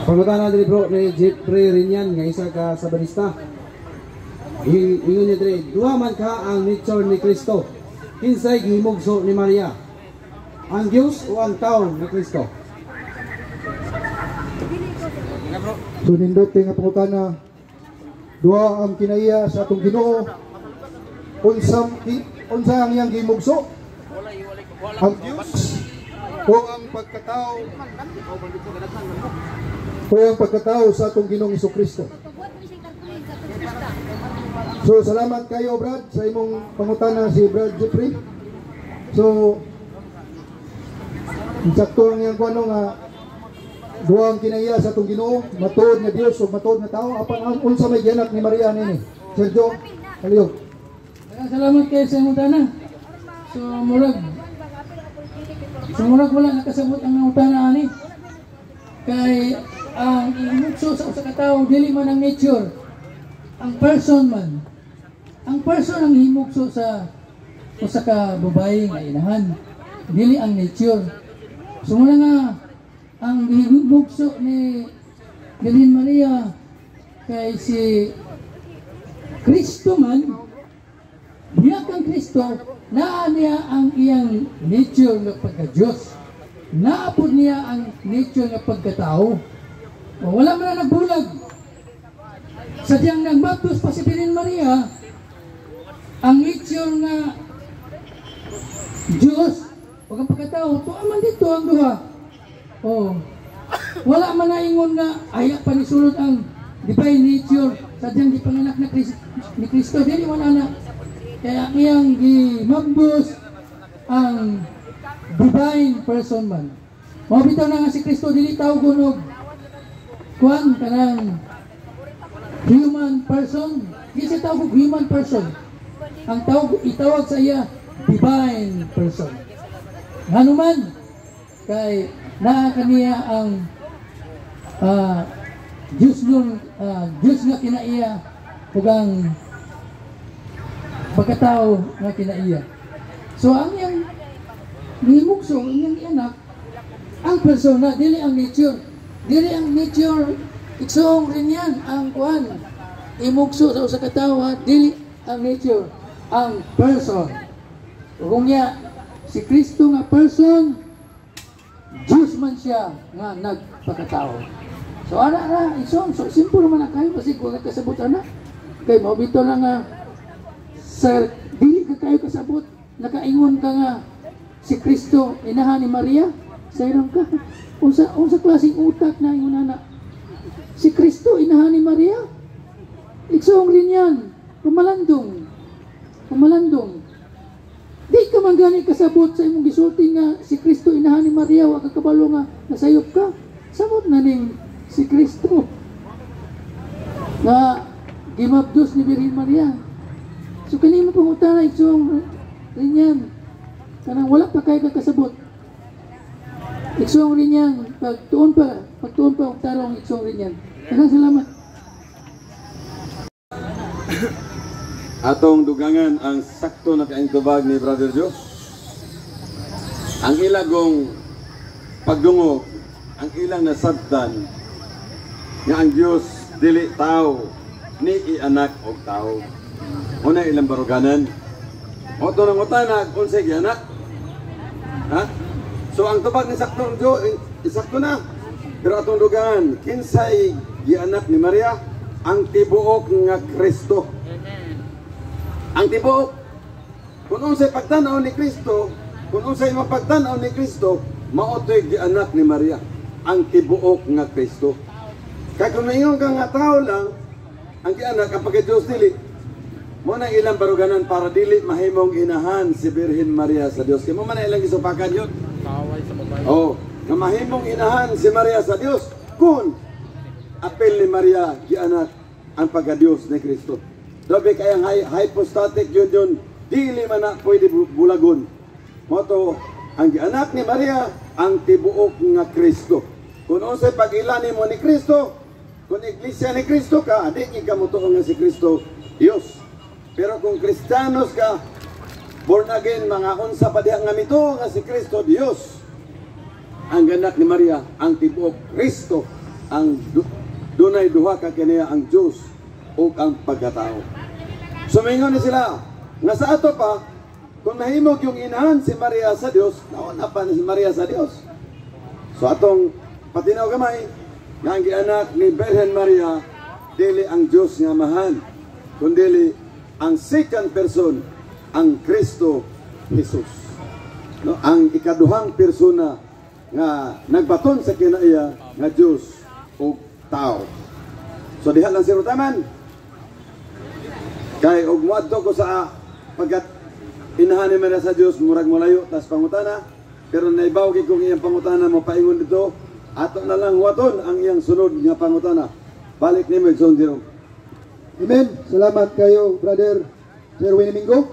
Pangutana diri bro ni Jeffrey Rinyan nga isa ka sabanista. Ingon niya diri, duha man ka ang nature ni Kristo. Kinsay gihimugso ni Maria? Ang Dios o ang tao ni Kristo? So nindot nga pangutana, duha ang kinaiya sa atong Ginoo. Unsa ang iyang gihimugso? Ang Dios o ang pagkatao? O ang pagkatao sa atong Ginoong Hesukristo. So salamat kayo Brad sa imong pangutana si Brad Jeffrey. So insakto ang iyang kuno nga duha ang kinaiya sa atong Ginoo, matuod nga Dios ug matuod nga tao. Apan ang unsa may gianak ni Maria nini? Sergio, kaliyo. Salamat kayo sa imong tana. So murag wala nakasabot ang utana ani. Kay ang imugso sa usa ka tawo dili man ang nature, ang person man. Ang person ang himugso sa usa ka babae nga inahan, dili ang nature. So muna nga ang himugso ni Virgin Maria kay si Kristo man, diya kang Kristo, naa niya ang iyang nature nga pagka-Diyos, naapod niya ang nature nga pagkatao. O, wala man na nagbulag. Sadyang nagbaptos pa si Virgin Maria, ang nature nga Diyos o ang pagkatao, tuaman dito ang duha. O, wala man na ingon nga ayak pa ni sulod ang divine nature, sadyang di panganak na ni Kristo, dili man anak. Kaya ang iyang gimambos ang divine person man. Mabitaw na nga si Kristo, dili tawag gunog kuan kanang human person, di siya tawag human person. Ang tawag itawag sa iya divine person. Hanuman kay naa kaniya ang Diyos nun, Diyos nga kinaiya ug ang pagkatao nga kinaiya. So ang iyang himugso, ang iyang anak, ang persona, dili ang nature. Dili ang nature, iksong rin yan, ang kuan. Imugso sa usa ka tawo, dili ang nature, ang person. Kung niya, si Kristo nga person, Diyos man siya nga nagpakatao. So ana iksong, so simple naman na kayo, kasi kung kasabot ana, kay mabito na nga, sa dili ka kayo kasabot, nakaingon ka nga, si Kristo, inahan ni Maria, sayang ka. Unsa klaseng utak na yung anak? Si Kristo, inahan ni Maria? Iksong rin yan. Kumalandong. Di ka man gani kasabot sa imong gisulti nga si Kristo, inahan ni Maria, wag ka kabalo nga nasayop ka. Sabot na ning si Kristo na gimabdos ni Virgin Maria. So kanino pangutana iksong rin yan. Kanang wala pa kayo kakasabot. Iksong rin yan, pagtuon pa ang tarong iksong rin yan. Salamat. Atong dugangan ang sakto na kaintubag ni Brother Joe. Ang ilagong pagdungog, ang ilang nasabtan nga ang Diyos dili tao, ni ianak og tao. Una ilang baruganan. O ito nang utana, unsay gianak? Ha? So ang tubag ni sakto isakto na. Pero atong dugan, kinsay gianak ni Maria? Ang tibuok nga Kristo. Ang tibuok. Kung unsay pagtanaw ni Kristo, kung unsay mapagtanaw ni Kristo, maotoy gianak ni Maria. Ang tibuok nga Kristo. Kaya kung naingon ka nga tao lang, ang gianak ang pagka-Diyos dili, mo na ilang baruganan para dili mahimong inahan si Birhen Maria sa Dios. Kaya mo man ilang gisupakan yun. Oh, nga mahimong inahan si Maria sa Dios kung apel ni Maria gianak ang pagka-Dios ni Kristo. Dobe kayang hypostatic yun dili man na pwede bulagon. Moto ang gianak ni Maria ang tibuok nga Kristo. Kung unsay pag-ilani mo ni Kristo, kung iglesia ni Kristo ka, di ka mutuo nga si Kristo Dios. Pero kung Kristiyanos ka, born again, mga unsa pa diha nga mituo nga si Kristo Dios, ang anak ni Maria, ang tibuok Kristo, ang dunay duha ka kaniya ang Dios ug ang pagkatao. Sumingon ni sila nga sa ato pa kung nahimog yung inahan si Maria sa Dios, nauna pa si Maria sa Dios. So atong patinaw gamay nga ang gianak ni Birhen Maria dili ang Dios nga amahan, kundi ang second person, ang Kristo Jesus. No, ang ikaduhang persona nga nagbaton sa kinaiya nga Dios ug tao. So diha lang sir utaman. Kay og moadto ko sa pagkat inahan ni Maria sa Dios murag molayo tas pangutana, pero naibaw gid kung iyang pangutana mo paingon dito, ato na lang waton ang iyang sunod nga pangutana. Balik ni Megson Jerome. Amen. Salamat kayo, Brother Sir Winnie Mingo.